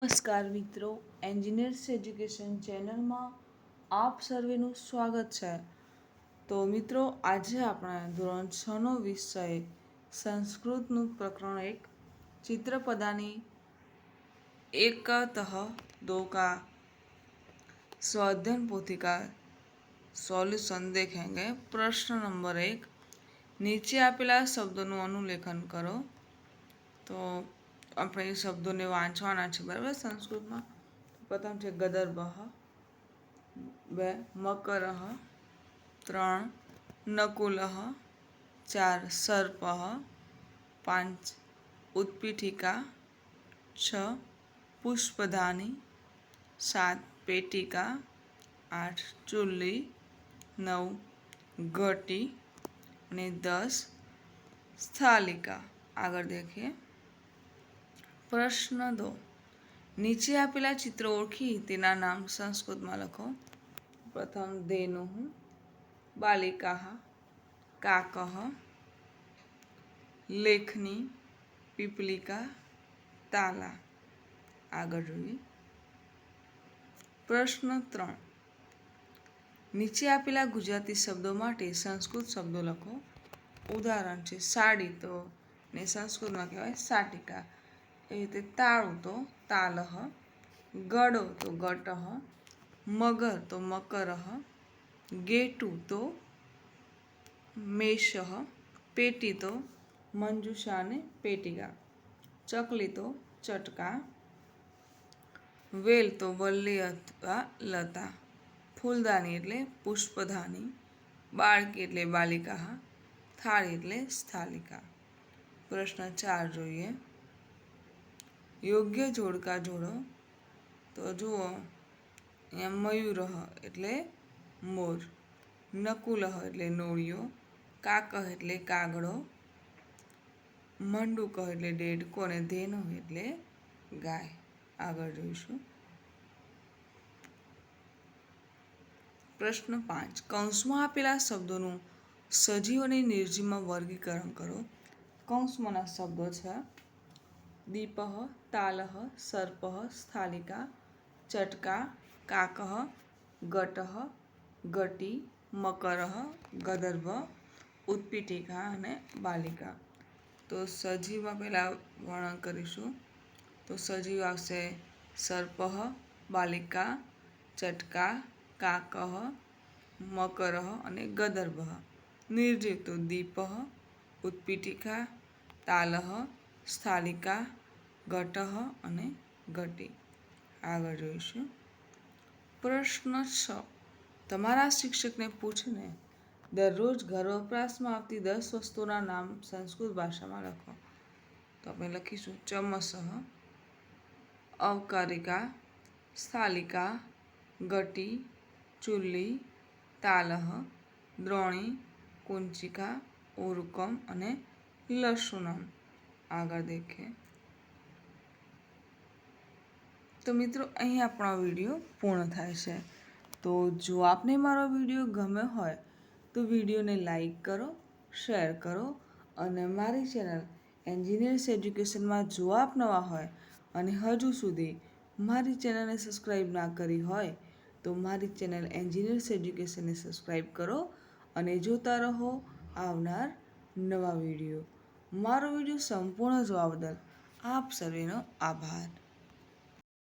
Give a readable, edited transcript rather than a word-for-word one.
નમસ્કાર મિત્રો, engineers education ચેનલમાં આપ સર્વેનું સ્વાગત છે. તો મિત્રો, આજે આપણે ધોરણ 6નો વિષય સંસ્કૃતનું પ્રકરણ 1 चित्रपदानी एकतः दो का स्वाध्याय पोथी का सॉल्यूशन देखेंगे. प्रश्न नंबर 1, નીચે આપેલા શબ્દોનું અનુલેખન કરો. તો આપણે એ શબ્દોને વાંચવાના છે, બરાબર. સંસ્કૃતમાં પ્રથમ છે ગદર્ભ, 2 મકરઃ, 3 નકુલઃ, 4 સર્પઃ, 5 उत्पीठिका, 6 पुष्पदानी, 7 पेटिका, 8 चुल्ली, 9 घटी અને 10 સ્થાલિકા. આગળ દેખીએ. પ્રશ્ન 2, નીચે આપેલા ચિત્રો ઓળખી તેના નામ સંસ્કૃતમાં લખો. પ્રથમ ધેનુઃ, બાલિકાः, કાકः, લેખની, પીપલિકા, તાલા. આગળ જોઈએ. પ્રશ્ન 3, નીચે આપેલા ગુજરાતી શબ્દો માટે સંસ્કૃત શબ્દો લખો. ઉદાહરણ છે સાડી, તો ને સંસ્કૃતમાં કહેવાય સાટિકા. એવી રીતે તાળું તો તાલહ, ગળો તો ગટઃ, મગર તો મકરઃ, ગેટું તો મેષઃ, પેટી તો મંજુષા અને પેટિકા, ચકલી તો ચટકા, વેલ તો વલ્લી અથવા લતા, ફૂલદાની એટલે પુષ્પદાની, બાળકી એટલે બાલિકા, થાળી એટલે સ્થાલિકા. પ્રશ્ન 4 જોઈએ. યોગ્ય જોડકા જોડો. તો જુઓ, અહીંયા મયુરઃ એટલે મોર, નકુલઃ એટલે નોળિયો, કાકઃ એટલે કાગડો, મંડુકઃ એટલે દેડકો અને ધેનુઃ એટલે ગાય. આગળ જોઈશું. પ્રશ્ન 5, કૌંસમાં આપેલા શબ્દોનું સજીવ અને નિર્જીવમાં વર્ગીકરણ કરો. કૌંસમાંના શબ્દો છે દીપઃ, તાલઃ, સર્પઃ, સ્થાલિકા, ચટકા, કાકઃ, ગટઃ, ઘટી, મકરઃ, ગદર્ભ, ઉત્પીઠિકા અને બાલિકા. તો સજીવમાં પહેલાં વર્ણન કરીશું. તો સજીવ આવશે સર્પઃ, બાલિકા, ચટકા, કાકઃ, મકરઃ અને ગદર્ભ. નિર્જીવ તો દીપઃ, ઉત્પીઠિકા, તાલઃ, સ્થાલિકા, ઘટઃ અને ઘટી. આગળ જોઈશું. પ્રશ્ન 6, તમારા શિક્ષકને પૂછીને દરરોજ ઘર વપરાશમાં આવતી 10 વસ્તુઓના નામ સંસ્કૃત ભાષામાં લખો. તો આપણે લખીશું ચમસઃ, અવકારિકા, સ્થાલિકા, ઘટી, ચુલ્લી, તાલઃ, દ્રોણી, કુંચિકા, ઉરુકમ અને લશુનમ. આગળ દેખીએ. તો મિત્રો, અહીં આપણો વિડીયો પૂર્ણ થાય છે. તો જો આપને મારો વિડીયો ગમ્યો હોય તો વિડીયોને લાઈક કરો, શેર કરો અને મારી ચેનલ એન્જિનિયર્સ એજ્યુકેશનમાં જો આપ નવા હોય અને હજુ સુધી મારી ચેનલને સબસ્ક્રાઈબ ના કરી હોય તો મારી ચેનલ એન્જિનિયર્સ એજ્યુકેશનને સબસ્ક્રાઈબ કરો અને જોતા રહો આવનાર નવા વિડીયો. મારો વિડીયો સંપૂર્ણ જોવા બદલ આપ સર્વેનો આભાર.